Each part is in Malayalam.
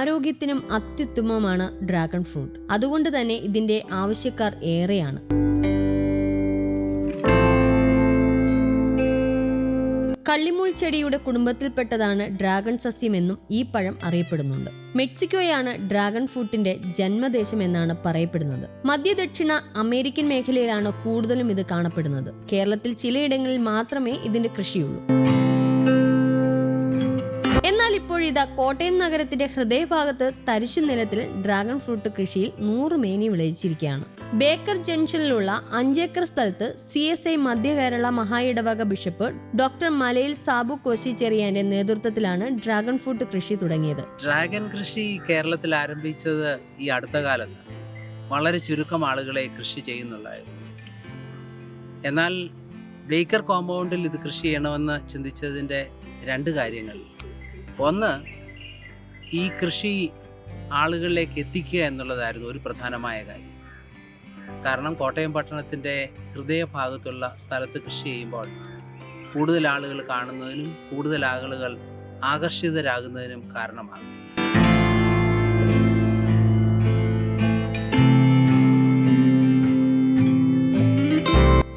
ആരോഗ്യത്തിനും അത്യുത്തമമാണ് ഡ്രാഗൺ ഫ്രൂട്ട്. അതുകൊണ്ട് തന്നെ ഇതിന്റെ ആവശ്യക്കാർ ഏറെയാണ്. കള്ളിമുൾ ചെടിയുടെ കുടുംബത്തിൽപ്പെട്ടതാണ് ഡ്രാഗൺ സസ്യമെന്നും ഈ പഴം അറിയപ്പെടുന്നുണ്ട്. മെക്സിക്കോയാണ് ഡ്രാഗൺ ഫ്രൂട്ടിന്റെ ജന്മദേശമെന്നാണ് പറയപ്പെടുന്നത്. മധ്യദക്ഷിണ അമേരിക്കൻ മേഖലയിലാണ് കൂടുതലും ഇത് കാണപ്പെടുന്നത്. കേരളത്തിൽ ചിലയിടങ്ങളിൽ മാത്രമേ ഇതിന്റെ കൃഷിയുള്ളൂ. എന്നാൽ ഇപ്പോഴിതാ കോട്ടയം നഗരത്തിന്റെ ഹൃദയഭാഗത്ത് തരിശു നിലത്തിൽ ഡ്രാഗൺ ഫ്രൂട്ട് കൃഷിയിൽ 100 മേനി വിളയിച്ചിരിക്കുകയാണ്. ബേക്കർ ജംഗ്ഷനിലുള്ള 5 ഏക്കർ സ്ഥലത്ത് CSI മധ്യ കേരള മഹായിടവക ബിഷപ്പ് ഡോക്ടർ മലയിൽ സാബു കോശിച്ചെറിയാന്റെ നേതൃത്വത്തിലാണ് ഡ്രാഗൺ ഫ്രൂട്ട് കൃഷി തുടങ്ങിയത്. ഡ്രാഗൺ കൃഷി കേരളത്തിൽ ആരംഭിച്ചത് ഈ അടുത്ത കാലത്ത്. വളരെ ചുരുക്കം ആളുകളെ കൃഷി ചെയ്യുന്നുള്ളായിരുന്നു. എന്നാൽ ബേക്കർ കോമ്പൗണ്ടിൽ ഇത് കൃഷി ചെയ്യണമെന്ന് ചിന്തിച്ചതിൻ്റെ 2 കാര്യങ്ങൾ. ഒന്ന്, ഈ കൃഷി ആളുകളിലേക്ക് എത്തിക്കുക എന്നുള്ളതായിരുന്നു ഒരു പ്രധാനമായ കാര്യം. കാരണം കോട്ടയം പട്ടണത്തിൻ്റെ ഹൃദയഭാഗത്തുള്ള സ്ഥലത്ത് കൃഷി ചെയ്യുമ്പോൾ കൂടുതൽ ആളുകൾ കാണുന്നതിനും കൂടുതൽ ആളുകൾ ആകർഷിതരാകുന്നതിനും കാരണമാകും.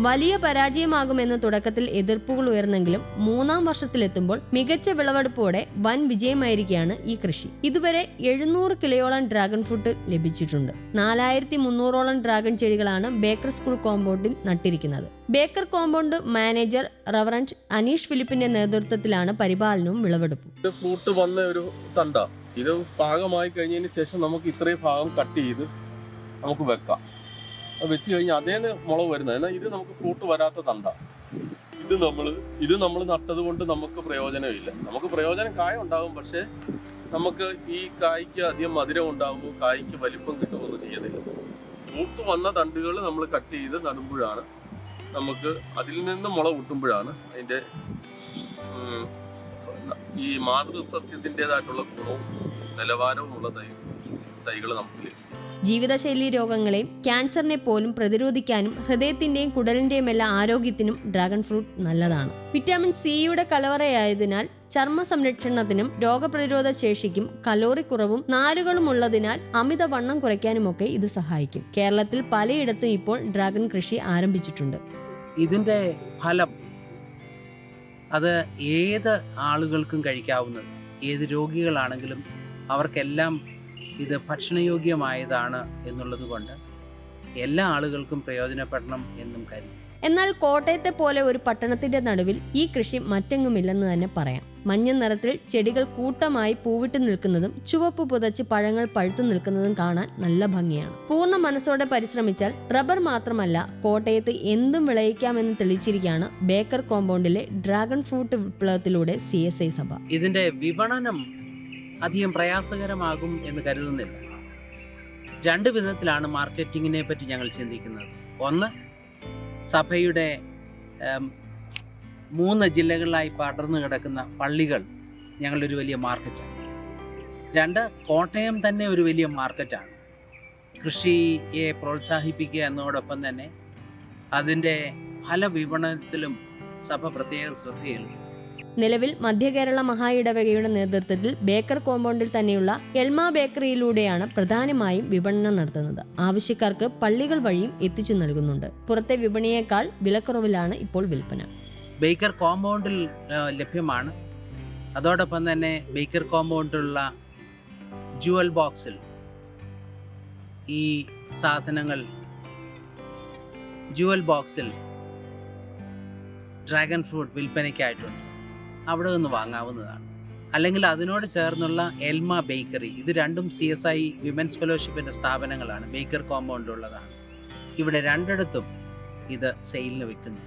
വലിയ പരാജയമാകുമെന്ന് തുടക്കത്തിൽ എതിർപ്പുകൾ ഉയർന്നെങ്കിലും 3-ാം വർഷത്തിലെത്തുമ്പോൾ മികച്ച വിളവെടുപ്പോടെ വൻ വിജയമായിരിക്കുകയാണ് ഈ കൃഷി. ഇതുവരെ 700 കിലോയോളം ഡ്രാഗൺ ഫ്രൂട്ട് ലഭിച്ചിട്ടുണ്ട്. 4300ഓളം ഡ്രാഗൺ ചെടികളാണ് ബേക്കർ സ്കൂൾ കോമ്പൗണ്ടിൽ നട്ടിരിക്കുന്നത്. Baker compound manager reverend Aneesh ഫിലിപ്പിന്റെ നേതൃത്വത്തിലാണ് പരിപാലനവും വിളവെടുപ്പും. ഫ്രൂട്ട് വന്ന ഒരു തണ്ട ഇത് പാകമായി കഴിഞ്ഞതിന് ശേഷം നമുക്ക് ഇത്രയും ഭാഗം കട്ട് ചെയ്ത് നമുക്ക് വെക്കാം. വെച്ച് കഴിഞ്ഞാൽ അതേന്ന് മുളക് വരുന്നത്. എന്നാൽ ഇത് നമുക്ക് ഫ്രൂട്ട് വരാത്ത തണ്ട. ഇത് നമ്മൾ നട്ടത് കൊണ്ട് നമുക്ക് പ്രയോജനമില്ല. നമുക്ക് പ്രയോജനം കായ ഉണ്ടാകും, പക്ഷേ നമുക്ക് ഈ കായ്ക്ക് അധികം മധുരം ഉണ്ടാകുമ്പോൾ കായ്ക്ക് വലിപ്പം കിട്ടുമെന്ന് ചെയ്യുന്നില്ല. ഫ്രൂട്ട് വന്ന തണ്ടുകൾ നമ്മൾ കട്ട് ചെയ്ത് നടുമ്പോഴാണ് നമുക്ക് അതിൽ നിന്ന് മുള കിട്ടുമ്പോഴാണ് അതിൻ്റെ ഈ മാതൃസസ്യത്തിൻ്റെതായിട്ടുള്ള ഗുണവും നിലവാരവും ഉള്ള തൈകൾ നമുക്ക് ലഭിക്കും. ജീവിതശൈലി രോഗങ്ങളെയും ക്യാൻസറിനെ പോലും പ്രതിരോധിക്കാനും ഹൃദയത്തിന്റെയും കുടലിന്റെയും എല്ലാ ആരോഗ്യത്തിനും ഡ്രാഗൺ ഫ്രൂട്ട് നല്ലതാണ്. വിറ്റാമിൻ സിയുടെ കലവറയായതിനാൽ ചർമ്മ സംരക്ഷണത്തിനും രോഗപ്രതിരോധ ശേഷിക്കും കലോറി കുറവും നാരുകളും ഉള്ളതിനാൽ അമിത വണ്ണം കുറയ്ക്കാനുമൊക്കെ ഇത് സഹായിക്കും. കേരളത്തിൽ പലയിടത്തും ഇപ്പോൾ ഡ്രാഗൺ കൃഷി ആരംഭിച്ചിട്ടുണ്ട്. ഇതിൻ്റെ ഫലം അത് ഏത് ആളുകൾക്കും കഴിക്കാവുന്നത്. ഏത് രോഗികളാണെങ്കിലും അവർക്കെല്ലാം ഇത് ഭക്ഷണയോഗ്യമായതാണ് എന്നുള്ളത് കൊണ്ട് എല്ലാ ആളുകൾക്കും പ്രയോജനപ്പെടണം എന്നും കരുതി. എന്നാൽ കോട്ടയത്തെ പോലെ ഒരു പട്ടണത്തിന്റെ നടുവിൽ ഈ കൃഷി മറ്റെങ്ങുമില്ലെന്ന് തന്നെ പറയാം. മഞ്ഞ നിറത്തിൽ ചെടികൾ കൂട്ടമായി പൂവിട്ട് നിൽക്കുന്നതും ചുവപ്പ് പുതച്ച് പഴങ്ങൾ പഴുത്തു നിൽക്കുന്നതും കാണാൻ നല്ല ഭംഗിയാണ്. പൂർണ്ണ മനസ്സോടെ പരിശ്രമിച്ചാൽ റബ്ബർ മാത്രമല്ല കോട്ടയത്ത് എന്തും വിളയിക്കാമെന്ന് തെളിയിച്ചിരിക്കുകയാണ് ബേക്കർ കോമ്പൗണ്ടിലെ ഡ്രാഗൺ ഫ്രൂട്ട് വിപ്ലവത്തിലൂടെ CSI സഭ. ഇതിന്റെ വിപണനം അധികം പ്രയാസകരമാകും എന്ന് കരുതുന്നില്ല. 2 വിധത്തിലാണ് മാർക്കറ്റിങ്ങിനെ പറ്റി ഞങ്ങൾ ചിന്തിക്കുന്നത്. ഒന്ന്, സഭയുടെ 3 ജില്ലകളിലായി പടർന്നു കിടക്കുന്ന പള്ളികൾ ഞങ്ങളുടെ ഒരു വലിയ മാർക്കറ്റാണ്. 2, കോട്ടയം തന്നെ ഒരു വലിയ മാർക്കറ്റാണ്. കൃഷിയെ പ്രോത്സാഹിപ്പിക്കുക എന്നതോടൊപ്പം തന്നെ അതിൻ്റെ ഫല വിപണനത്തിലും സഭ പ്രത്യേക ശ്രദ്ധ ചെലുത്തും. നിലവിൽ മധ്യ കേരള മഹായിടവകയുടെ നേതൃത്വത്തിൽ ബേക്കർ കോമ്പൗണ്ടിൽ തന്നെയുള്ള എൽമ ബേക്കറിയിലൂടെയാണ് പ്രധാനമായും വിപണനം നടത്തുന്നത്. ആവശ്യക്കാർക്ക് പള്ളികൾ വഴിയും എത്തിച്ചു നൽകുന്നുണ്ട്. പുറത്തെ വിപണിയേക്കാൾ വിലക്കുറവിലാണ് ഇപ്പോൾ വിൽപ്പന. ബേക്കർ കോമ്പൗണ്ടിൽ ലഭ്യമാണ്. അതോടൊപ്പം തന്നെ ബേക്കർ കോമ്പൗണ്ടിലുള്ള ജുവൽ ബോക്സിൽ ഈ സാധനങ്ങൾ ഡ്രാഗൺ ഫ്രൂട്ട് വിൽപ്പനയ്ക്കായിട്ടുണ്ട്. അവിടെ നിന്ന് വാങ്ങാവുന്നതാണ്. അല്ലെങ്കിൽ അതിനോട് ചേർന്നുള്ള എൽമ ബേക്കറി, ഇത് രണ്ടും CSI വിമൻസ് ഫെലോഷിപ്പിൻ്റെ സ്ഥാപനങ്ങളാണ്. ബേക്കർ കോമ്പൗണ്ടിലുള്ളതാണ്. ഇവിടെ 2 ഇത് സെയിലിന് വെക്കുന്നു.